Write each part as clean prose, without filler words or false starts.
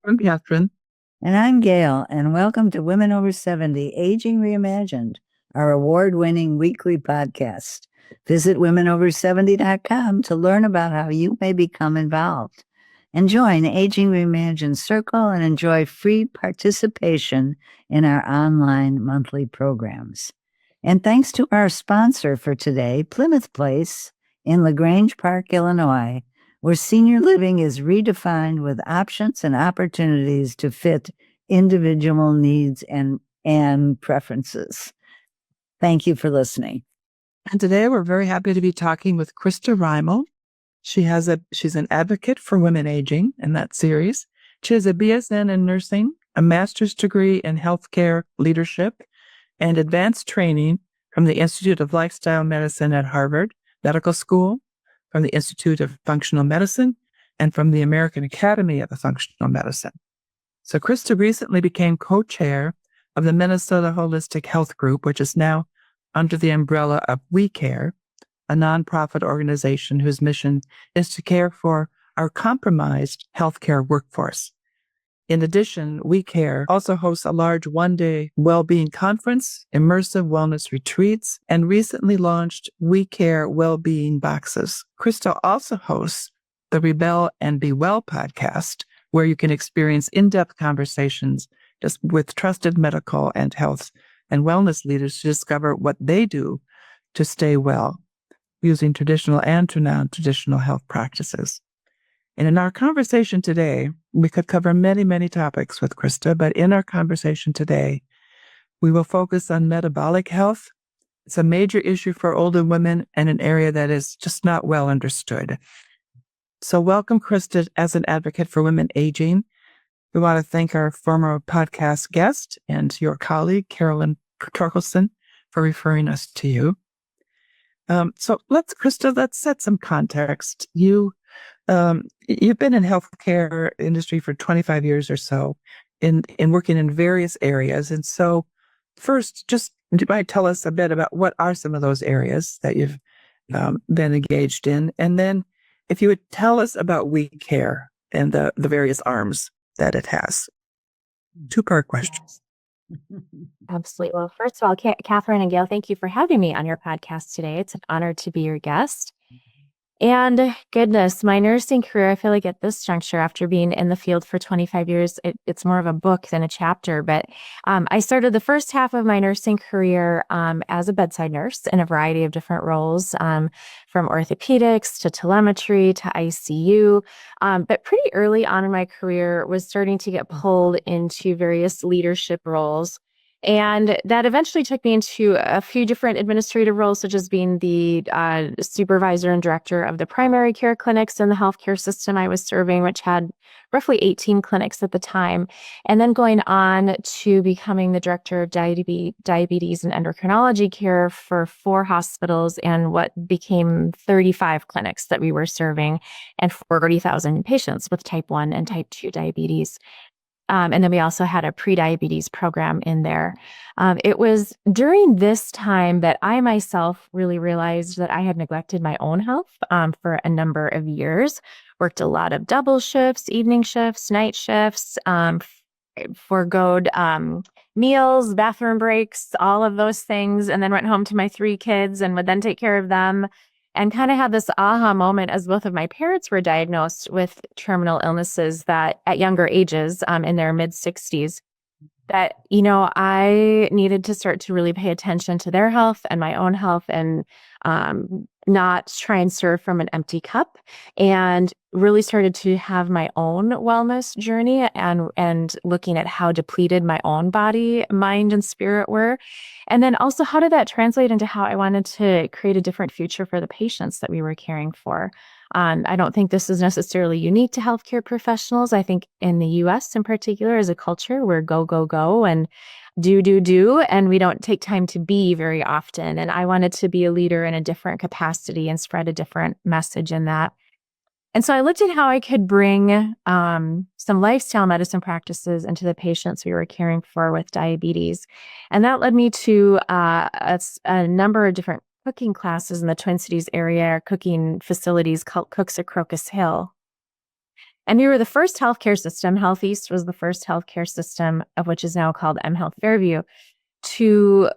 I'm Catherine. And I'm Gail, and welcome to Women Over 70 Aging Reimagined, our award-winning weekly podcast. Visit womenover70.com to learn about how you may become involved. And join Aging Reimagined Circle and enjoy free participation in our online monthly programs. And thanks to our sponsor for today, Plymouth Place in LaGrange Park, Illinois, where senior living is redefined with options and opportunities to fit individual needs and preferences. Thank you for listening. And today we're very happy to be talking with Christa Rymal. She's an advocate for women aging in that series. She has a BSN in nursing, a master's degree in healthcare leadership, and advanced training from the Institute of Lifestyle Medicine at Harvard Medical School, from the Institute of Functional Medicine, and from the American Academy of Functional Medicine. So Christa recently became co-chair of the Minnesota Holistic Health Group, which is now under the umbrella of We Care, a nonprofit organization whose mission is to care for our compromised healthcare workforce. In addition, We Care also hosts a large one-day wellbeing conference, immersive wellness retreats, and recently launched We Care Wellbeing Boxes. Christa also hosts the Rebel and Be Well podcast, where you can experience in-depth conversations just with trusted medical and health and wellness leaders to discover what they do to stay well using traditional and non-traditional health practices. And in our conversation today, we could cover many, many topics with Christa, but in our conversation today, we will focus on metabolic health. It's a major issue for older women and an area that is just not well understood. So welcome, Christa, as an advocate for women aging. We want to thank our former podcast guest and your colleague, Carolyn Torkelson, for referring us to you. Christa, let's set some context. You've been in healthcare industry for 25 years or so, in working in various areas. And so first, just you might tell us a bit about what are some of those areas that you've been engaged in. And then if you would tell us about We Care and the various arms that it has. Two-part questions. Absolutely. Well, first of all, Catherine and Gail, thank you for having me on your podcast today. It's an honor to be your guest. And goodness, my nursing career, I feel like at this juncture, after being in the field for 25 years, it's more of a book than a chapter. But I started the first half of my nursing career as a bedside nurse in a variety of different roles, from orthopedics to telemetry to ICU. But pretty early on in my career was starting to get pulled into various leadership roles. And that eventually took me into a few different administrative roles, such as being the supervisor and director of the primary care clinics in the healthcare system I was serving, which had roughly 18 clinics at the time. And then going on to becoming the director of diabetes and endocrinology care for 4 hospitals and what became 35 clinics that we were serving and 40,000 patients with type 1 and type 2 diabetes. And then we also had a pre-diabetes program in there. It was during this time that I myself really realized that I had neglected my own health for a number of years. Worked a lot of double shifts, evening shifts, night shifts, forgoed meals, bathroom breaks, all of those things, and then went home to my 3 kids and would then take care of them. And kind of had this aha moment as both of my parents were diagnosed with terminal illnesses that at younger ages, in their mid-60s, that, I needed to start to really pay attention to their health and my own health and not try and serve from an empty cup, and really started to have my own wellness journey and looking at how depleted my own body, mind, and spirit were. And then also, how did that translate into how I wanted to create a different future for the patients that we were caring for? I don't think this is necessarily unique to healthcare professionals. I think in the US in particular, as a culture, we're go, go, go and do, and we don't take time to be very often. And I wanted to be a leader in a different capacity and spread a different message in that. And so I looked at how I could bring some lifestyle medicine practices into the patients we were caring for with diabetes. And that led me to a number of different cooking classes in the Twin Cities area, cooking facilities called Cooks at Crocus Hill. And we were the first healthcare system. Health East was the first healthcare system, of which is now called M Health Fairview, to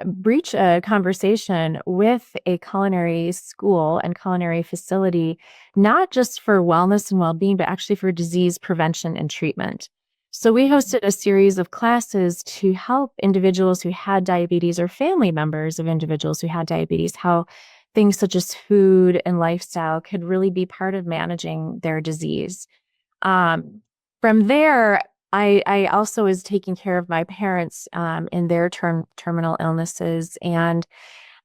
breach a conversation with a culinary school and culinary facility, not just for wellness and well-being, but actually for disease prevention and treatment. So we hosted a series of classes to help individuals who had diabetes or family members of individuals who had diabetes, how things such as food and lifestyle could really be part of managing their disease. From there, I also was taking care of my parents in their terminal illnesses. And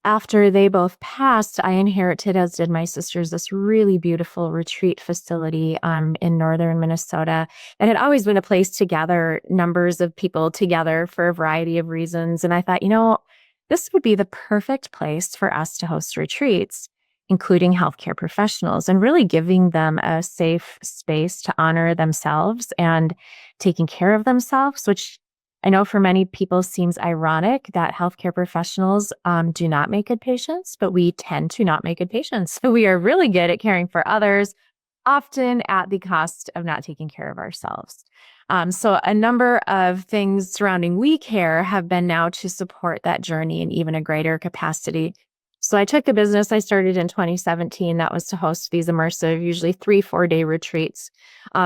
after they both passed, I inherited, as did my sisters, this really beautiful retreat facility in northern Minnesota. It had always been a place to gather numbers of people together for a variety of reasons. And I thought, this would be the perfect place for us to host retreats, including healthcare professionals, and really giving them a safe space to honor themselves and taking care of themselves, which I know for many people seems ironic that healthcare professionals do not make good patients, but we tend to not make good patients. So we are really good at caring for others, often at the cost of not taking care of ourselves. So a number of things surrounding We Care have been now to support that journey in even a greater capacity. So I took a business I started in 2017 that was to host these immersive, usually 3-4 day retreats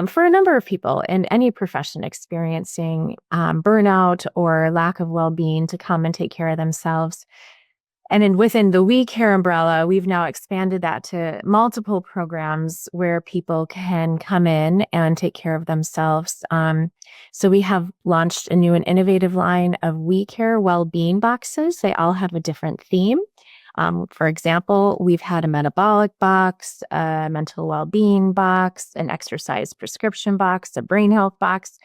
for a number of people in any profession experiencing burnout or lack of well-being to come and take care of themselves. And then within the We Care umbrella, we've now expanded that to multiple programs where people can come in and take care of themselves. So we have launched a new and innovative line of We Care wellbeing boxes. They all have a different theme. For example, we've had a metabolic box, a mental well-being box, an exercise prescription box, a brain health box.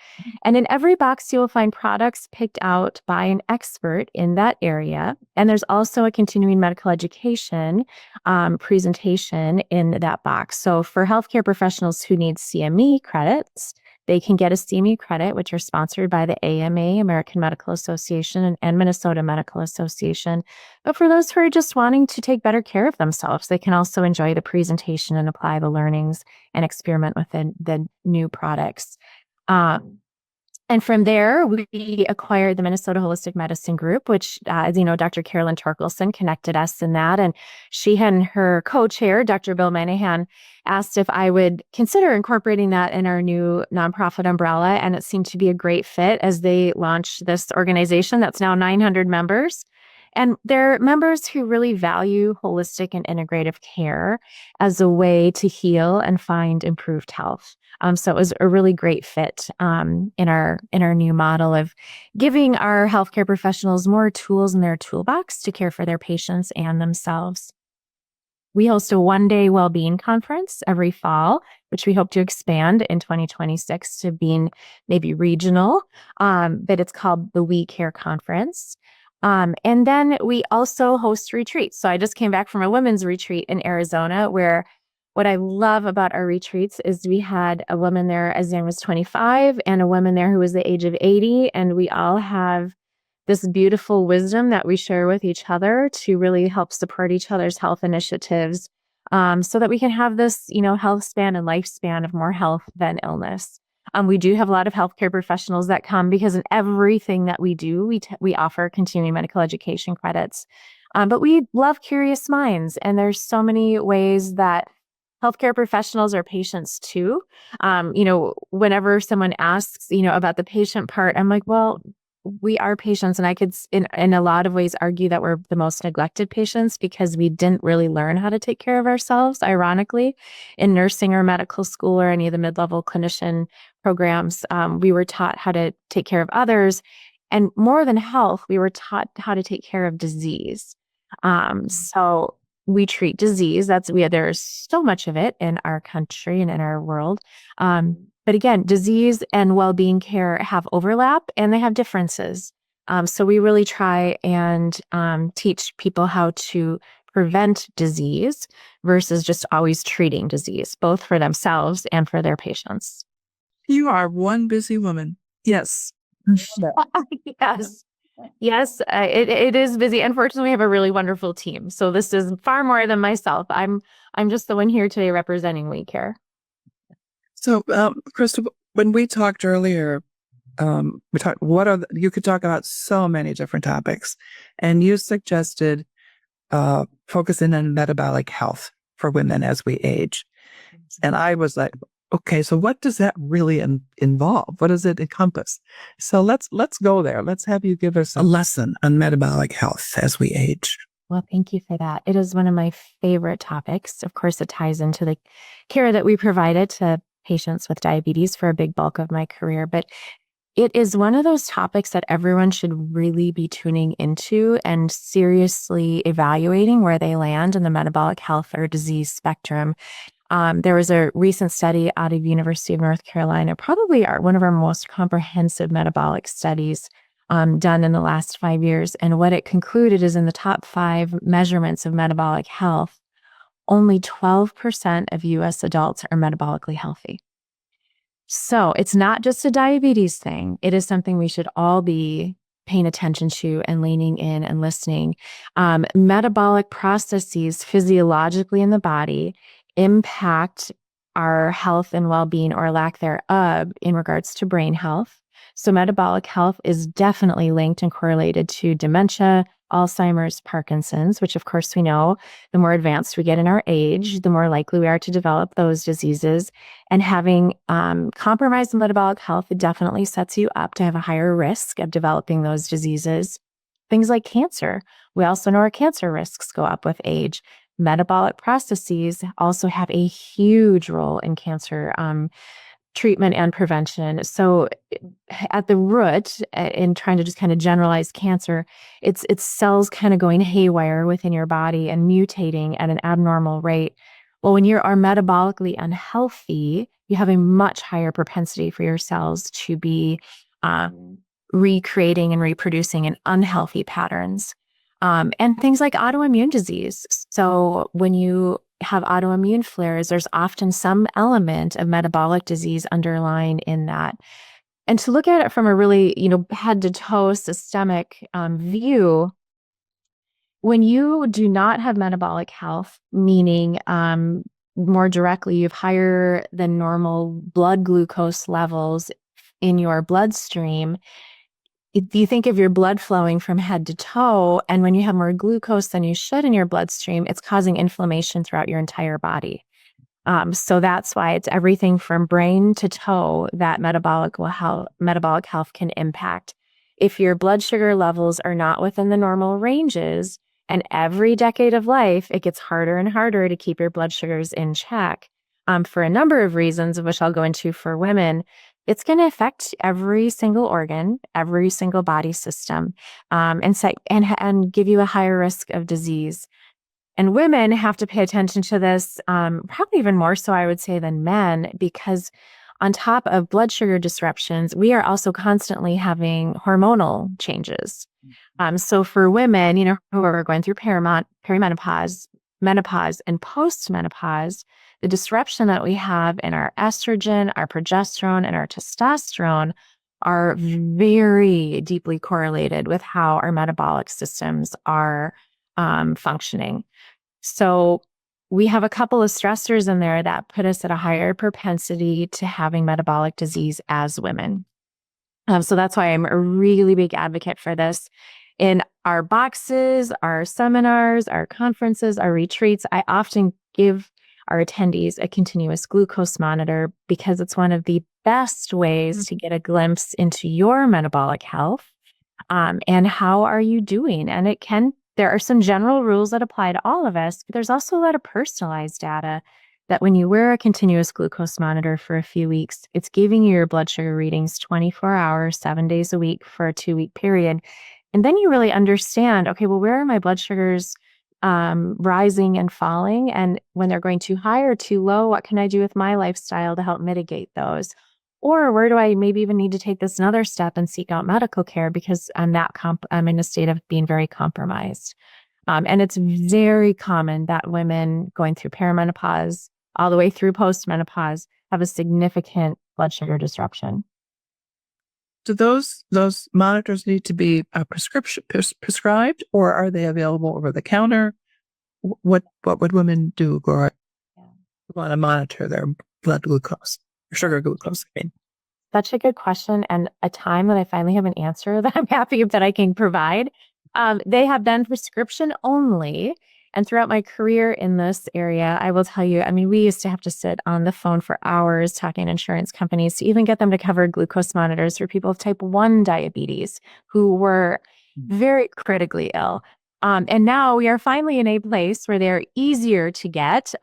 And in every box, you will find products picked out by an expert in that area. And there's also a continuing medical education presentation in that box. So for healthcare professionals who need CME credits, they can get a CME credit, which are sponsored by the AMA, American Medical Association, and Minnesota Medical Association. But for those who are just wanting to take better care of themselves, they can also enjoy the presentation and apply the learnings and experiment with the new products. And from there, we acquired the Minnesota Holistic Medicine Group, which, as you know, Dr. Carolyn Torkelson connected us in that. And she and her co-chair, Dr. Bill Minahan, asked if I would consider incorporating that in our new nonprofit umbrella. And it seemed to be a great fit as they launched this organization that's now 900 members. And they're members who really value holistic and integrative care as a way to heal and find improved health. So it was a really great fit in our new model of giving our healthcare professionals more tools in their toolbox to care for their patients and themselves. We host a one-day well-being conference every fall, which we hope to expand in 2026 to being maybe regional, but it's called the We Care Conference. And then we also host retreats. So I just came back from a women's retreat in Arizona, where what I love about our retreats is we had a woman there as young as 25 and a woman there who was the age of 80. And we all have this beautiful wisdom that we share with each other to really help support each other's health initiatives so that we can have this, health span and lifespan of more health than illness. We do have a lot of healthcare professionals that come because in everything that we do, we offer continuing medical education credits. But we love curious minds, and there's so many ways that healthcare professionals are patients too. Whenever someone asks, about the patient part, I'm like, well, we are patients, and I could, in a lot of ways, argue that we're the most neglected patients because we didn't really learn how to take care of ourselves, ironically, in nursing or medical school or any of the mid-level clinician programs. We were taught how to take care of others, and more than health, we were taught how to take care of disease. So we treat disease. There's so much of it in our country and in our world. But again, disease and well-being care have overlap and they have differences. So we really try and teach people how to prevent disease versus just always treating disease, both for themselves and for their patients. You are one busy woman. Yes. Yes, it is busy. Unfortunately, we have a really wonderful team. So this is far more than myself. I'm just the one here today representing We Care. So, Krista, when we talked earlier, we talked, you could talk about so many different topics, and you suggested focusing on metabolic health for women as we age. And I was like, okay, so what does that really involve? What does it encompass? So let's go there. Let's have you give us a lesson on metabolic health as we age. Well, thank you for that. It is one of my favorite topics. Of course, it ties into the care that we provided to patients with diabetes for a big bulk of my career. But it is one of those topics that everyone should really be tuning into and seriously evaluating where they land in the metabolic health or disease spectrum. There was a recent study out of University of North Carolina, probably one of our most comprehensive metabolic studies done in the last 5 years. And what it concluded is in the top 5 measurements of metabolic health, only 12% of U.S. adults are metabolically healthy. So it's not just a diabetes thing. It is something we should all be paying attention to and leaning in and listening. Metabolic processes physiologically in the body impact our health and well-being or lack thereof in regards to brain health. So metabolic health is definitely linked and correlated to dementia, Alzheimer's, Parkinson's, which of course we know the more advanced we get in our age, the more likely we are to develop those diseases. And having compromised metabolic health, it definitely sets you up to have a higher risk of developing those diseases. Things like cancer. We also know our cancer risks go up with age. Metabolic processes also have a huge role in cancer treatment and prevention. So at the root, in trying to just kind of generalize cancer, it's cells kind of going haywire within your body and mutating at an abnormal rate. Well, when you are metabolically unhealthy, you have a much higher propensity for your cells to be recreating and reproducing in unhealthy patterns. And things like autoimmune disease. So when you have autoimmune flares, there's often some element of metabolic disease underlying in that. And to look at it from a really, head to toe systemic view, when you do not have metabolic health, meaning more directly, you have higher than normal blood glucose levels in your bloodstream, you think of your blood flowing from head to toe, and when you have more glucose than you should in your bloodstream, it's causing inflammation throughout your entire body. So that's why it's everything from brain to toe that metabolic health can impact. If your blood sugar levels are not within the normal ranges, and every decade of life, it gets harder and harder to keep your blood sugars in check for a number of reasons, of which I'll go into for women. It's going to affect every single organ, every single body system, and give you a higher risk of disease. And women have to pay attention to this, probably even more so, I would say, than men, because on top of blood sugar disruptions, we are also constantly having hormonal changes. So for women, who are going through perimenopause, menopause, and postmenopause, the disruption that we have in our estrogen, our progesterone, and our testosterone are very deeply correlated with how our metabolic systems are functioning. So we have a couple of stressors in there that put us at a higher propensity to having metabolic disease as women. So that's why I'm a really big advocate for this. In our boxes, our seminars, our conferences, our retreats, I often give our attendees a continuous glucose monitor because it's one of the best ways to get a glimpse into your metabolic health and how are you doing. And there are some general rules that apply to all of us, but there's also a lot of personalized data that when you wear a continuous glucose monitor for a few weeks, it's giving you your blood sugar readings 24 hours, 7 days a week for a 2-week period. And then you really understand, okay, well, where are my blood sugars rising and falling? And when they're going too high or too low, what can I do with my lifestyle to help mitigate those? Or where do I maybe even need to take this another step and seek out medical care because I'm in a state of being very compromised. And it's very common that women going through perimenopause all the way through postmenopause have a significant blood sugar disruption. Do those monitors need to be prescribed, or are they available over the counter? What would women do, Gloria, who want to monitor their blood glucose? sugar glucose. I mean, Such a good question, and a time that I finally have an answer that I'm happy that I can provide. They have been prescription only. And throughout my career in this area, I will tell you, I mean, we used to have to sit on the phone for hours talking to insurance companies to even get them to cover glucose monitors for people with type 1 diabetes who were very critically ill. And now we are finally in a place where they're easier to get.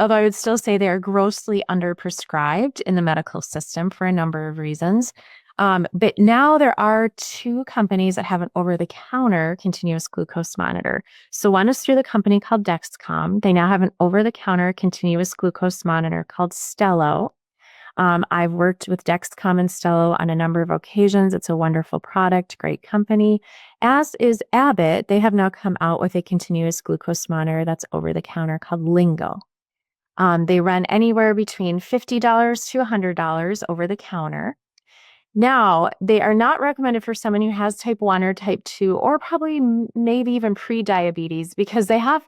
Although I would still say they're grossly underprescribed in the medical system for a number of reasons. But now there are 2 companies that have an over-the-counter continuous glucose monitor. So one is through the company called Dexcom. They now have an over-the-counter continuous glucose monitor called Stelo. I've worked with Dexcom and Stelo on a number of occasions. It's a wonderful product, great company. As is Abbott, they have now come out with a continuous glucose monitor that's over-the-counter called Lingo. They run anywhere between $50 to $100 over the counter. Now, they are not recommended for someone who has type 1 or type 2, or probably maybe even pre-diabetes, because they have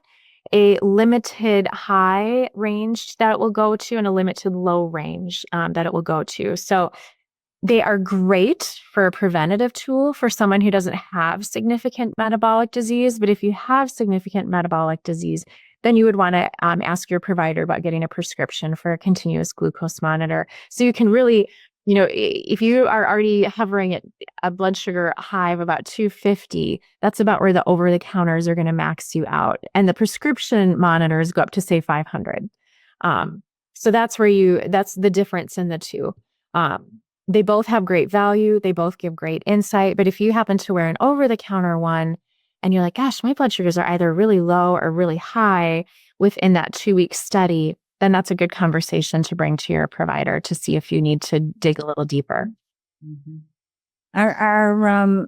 a limited high range that it will go to and a limited low range that it will go to. So they are great for a preventative tool for someone who doesn't have significant metabolic disease. But if you have significant metabolic disease, then you would want to ask your provider about getting a prescription for a continuous glucose monitor. So you can really, if you are already hovering at a blood sugar high of about 250, that's about where the over-the-counters are going to max you out. And the prescription monitors go up to, say, 500. So that's the difference in the two. They both have great value. They both give great insight. But if you happen to wear an over-the-counter one and you're like, gosh, my blood sugars are either really low or really high within that 2-week study, then that's a good conversation to bring to your provider to see if you need to dig a little deeper. Mm-hmm. Are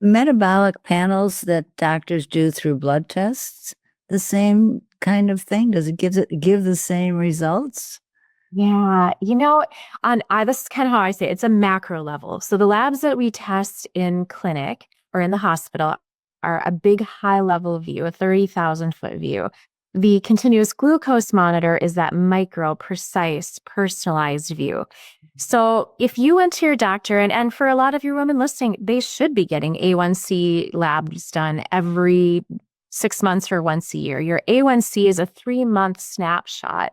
metabolic panels that doctors do through blood tests the same kind of thing? Does it give the same results? Yeah, this is kind of how I say it. It's a macro level. So the labs that we test in clinic or in the hospital are a big high level view, a 30,000 foot view. The continuous glucose monitor is that micro, precise, personalized view. So if you went to your doctor, and for a lot of your women listening, they should be getting A1C labs done every 6 months or once a year. Your A1C is a 3-month snapshot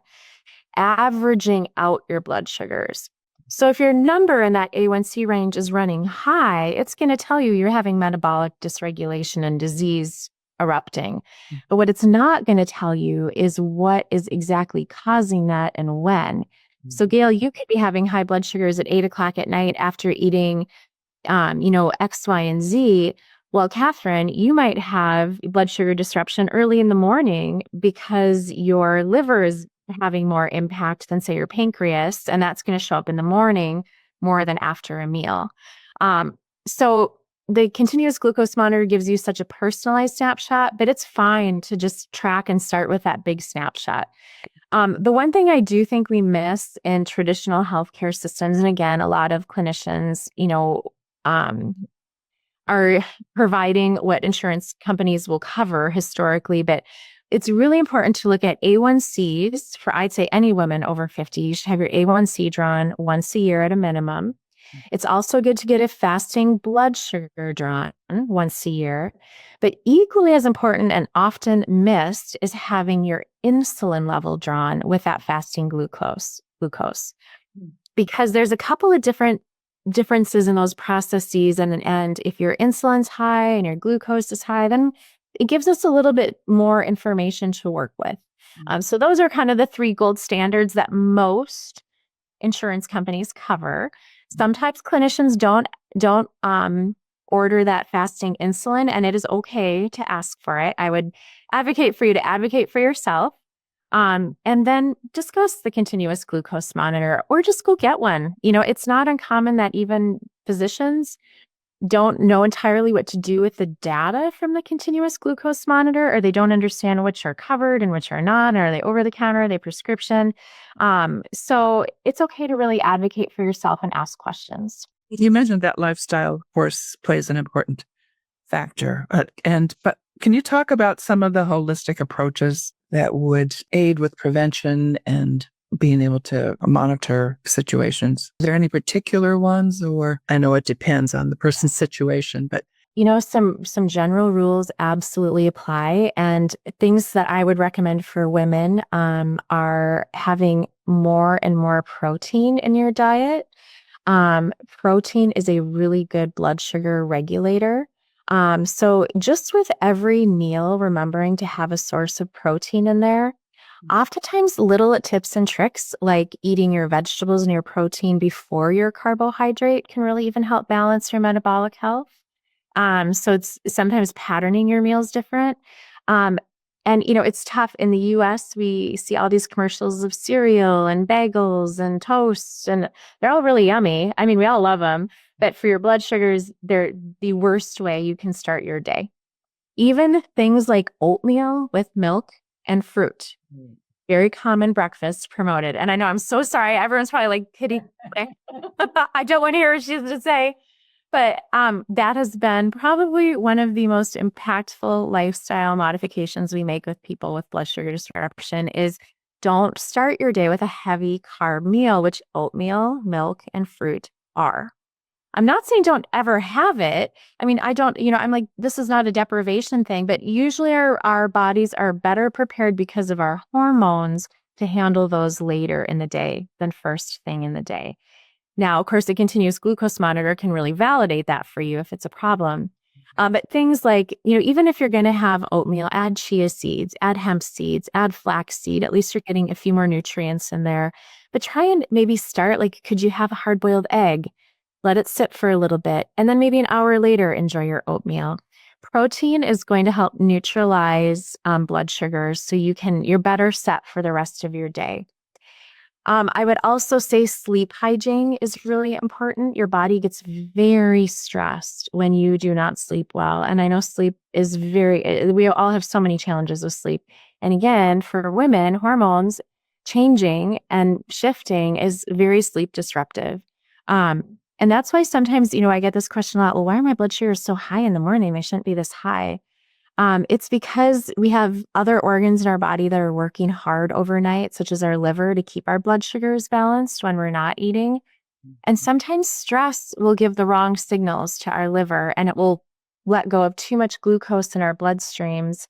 averaging out your blood sugars. So if your number in that A1C range is running high, it's going to tell you you're having metabolic dysregulation and disease erupting. But what it's not going to tell you is what is exactly causing that and when. So Gail, you could be having high blood sugars at 8 o'clock at night after eating, X, Y, and Z. Well, Catherine, you might have blood sugar disruption early in the morning because your liver is having more impact than, say, your pancreas, and that's going to show up in the morning more than after a meal. So the continuous glucose monitor gives you such a personalized snapshot, but it's fine to just track and start with that big snapshot. The one thing I do think we miss in traditional healthcare systems, and again, a lot of clinicians, are providing what insurance companies will cover historically, but it's really important to look at A1Cs for, I'd say, any woman over 50. You should have your A1C drawn once a year at a minimum. It's also good to get a fasting blood sugar drawn once a year. But equally as important and often missed is having your insulin level drawn with that fasting glucose. Because there's a couple of differences in those processes. And if your insulin's high and your glucose is high, then it gives us a little bit more information to work with. So those are kind of the 3 gold standards that most insurance companies cover. Sometimes clinicians don't order that fasting insulin, and it is okay to ask for it. I would advocate for you to advocate for yourself, and then discuss the continuous glucose monitor, or just go get one. It's not uncommon that even physicians don't know entirely what to do with the data from the continuous glucose monitor, or they don't understand which are covered and which are not. Are they over the counter? Are they prescription? So it's okay to really advocate for yourself and ask questions. You mentioned that lifestyle, of course, plays an important factor. But can you talk about some of the holistic approaches that would aid with prevention and being able to monitor situations. Are there any particular ones, or I know it depends on the person's situation, but some general rules absolutely apply, and things that I would recommend for women are having more and more protein in your diet. Protein is a really good blood sugar regulator. So just with every meal, remembering to have a source of protein in there. Oftentimes, little tips and tricks like eating your vegetables and your protein before your carbohydrate can really even help balance your metabolic health. So it's sometimes patterning your meals different. Um, and it's tough in the US. We see all these commercials of cereal and bagels and toasts, and they're all really yummy. I mean, we all love them, but for your blood sugars, they're the worst way you can start your day. Even things like oatmeal with milk and fruit. Very common breakfast promoted. And I know, I'm so sorry. Everyone's probably like, Kitty, I don't want to hear what she has to say. But that has been probably one of the most impactful lifestyle modifications we make with people with blood sugar disruption is don't start your day with a heavy carb meal, which oatmeal, milk, and fruit are. I'm not saying don't ever have it. I mean, I don't, I'm like, this is not a deprivation thing, but usually our bodies are better prepared because of our hormones to handle those later in the day than first thing in the day. Now, of course, a continuous glucose monitor can really validate that for you if it's a problem. But things like, even if you're going to have oatmeal, add chia seeds, add hemp seeds, add flax seed. At least you're getting a few more nutrients in there. But try and maybe start, like, could you have a hard-boiled egg? Let it sit for a little bit. And then maybe an hour later, enjoy your oatmeal. Protein is going to help neutralize blood sugars so you're better set for the rest of your day. I would also say sleep hygiene is really important. Your body gets very stressed when you do not sleep well. And I know sleep is we all have so many challenges with sleep. And again, for women, hormones changing and shifting is very sleep disruptive. And that's why sometimes, I get this question a lot, well, why are my blood sugars so high in the morning? They shouldn't be this high. It's because we have other organs in our body that are working hard overnight, such as our liver, to keep our blood sugars balanced when we're not eating. And sometimes stress will give the wrong signals to our liver, and it will let go of too much glucose in our bloodstreams.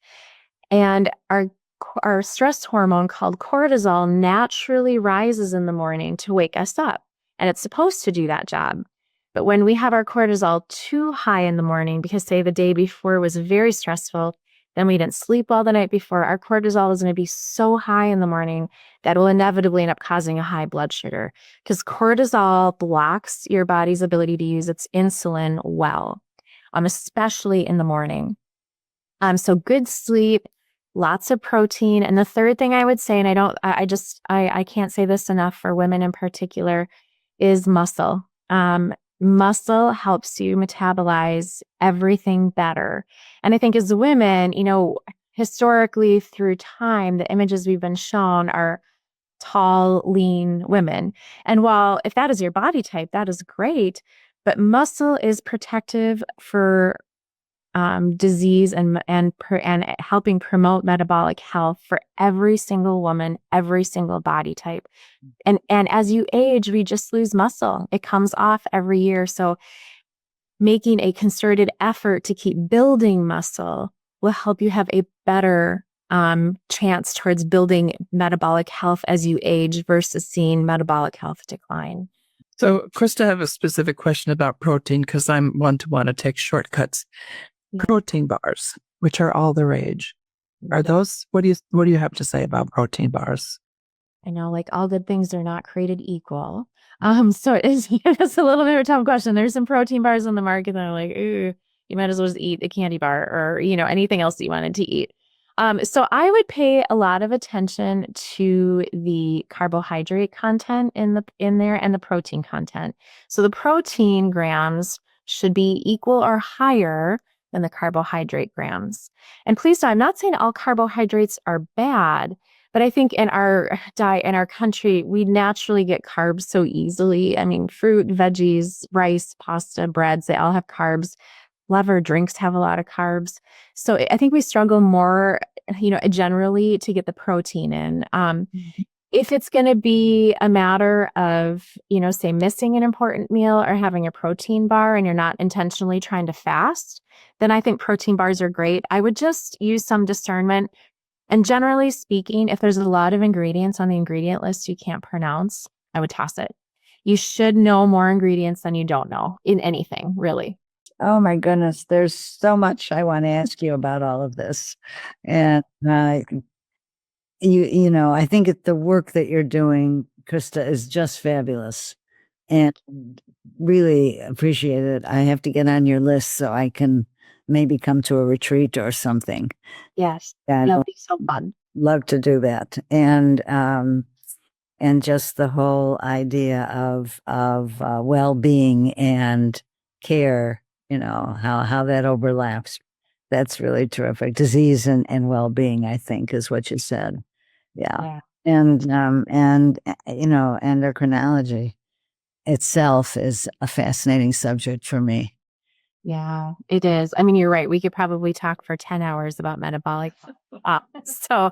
And our stress hormone called cortisol naturally rises in the morning to wake us up. And it's supposed to do that job. But when we have our cortisol too high in the morning, because say the day before was very stressful, then we didn't sleep well the night before, our cortisol is going to be so high in the morning that will inevitably end up causing a high blood sugar, because cortisol blocks your body's ability to use its insulin well, especially in the morning. So good sleep, lots of protein. And the third thing I would say, and I can't say this enough for women in particular, is muscle. Muscle helps you metabolize everything better. And I think as women, historically through time, the images we've been shown are tall, lean women. And while if that is your body type, that is great, but muscle is protective for disease and helping promote metabolic health for every single woman, every single body type. And as you age, we just lose muscle. It comes off every year. So making a concerted effort to keep building muscle will help you have a better chance towards building metabolic health as you age versus seeing metabolic health decline. So, Christa, I have a specific question about protein because I'm one to want to take shortcuts. Yeah. Protein bars, which are all the rage. Are those, what do you have to say about protein bars? I know, like all good things are not created equal. So it's a little bit of a tough question. There's some protein bars on the market that are like, ooh, you might as well just eat a candy bar or, anything else that you wanted to eat. So I would pay a lot of attention to the carbohydrate content in there and the protein content. So the protein grams should be equal or higher than the carbohydrate grams. And please know, I'm not saying all carbohydrates are bad, but I think in our diet, in our country, we naturally get carbs so easily. I mean, fruit, veggies, rice, pasta, breads, they all have carbs. Lever drinks have a lot of carbs. So I think we struggle more, generally to get the protein in. If it's going to be a matter of, say missing an important meal or having a protein bar and you're not intentionally trying to fast, then I think protein bars are great. I would just use some discernment. And generally speaking, if there's a lot of ingredients on the ingredient list you can't pronounce, I would toss it. You should know more ingredients than you don't know in anything, really. Oh my goodness, there's so much I want to ask you about all of this. And I think the work that you're doing, Christa, is just fabulous and really appreciate it. I have to get on your list so I can maybe come to a retreat or something. Yes. Yeah, That'll be so fun. love to do that. And just the whole idea of well-being and care, how that overlaps. That's really terrific. Disease and well-being, I think, is what you said. Yeah. And endocrinology itself is a fascinating subject for me. Yeah, it is. I mean, you're right. We could probably talk for 10 hours about metabolic. So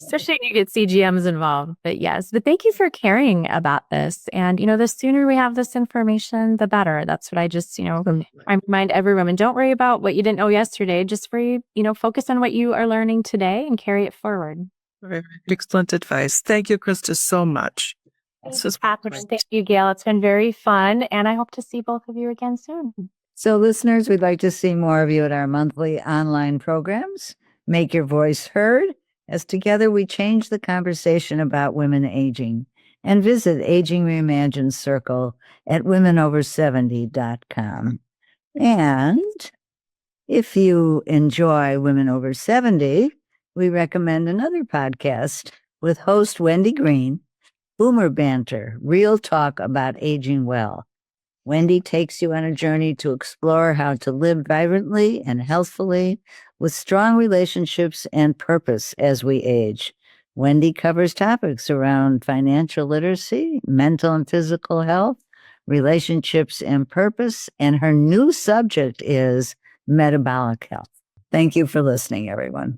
especially when you get CGMs involved, but yes, but thank you for caring about this. And, the sooner we have this information, the better. That's what I just, I remind every woman, don't worry about what you didn't know yesterday. Just focus on what you are learning today and carry it forward. Very excellent advice. Thank you, Christa, so much. Thank you, Gail. It's been very fun. And I hope to see both of you again soon. So listeners, we'd like to see more of you at our monthly online programs. Make your voice heard as together we change the conversation about women aging. And visit Aging Reimagined Circle at womenover70.com. And if you enjoy Women Over 70, we recommend another podcast with host Wendy Green, Boomer Banter, real talk about aging well. Wendy takes you on a journey to explore how to live vibrantly and healthfully with strong relationships and purpose as we age. Wendy covers topics around financial literacy, mental and physical health, relationships and purpose, and her new subject is metabolic health. Thank you for listening, everyone.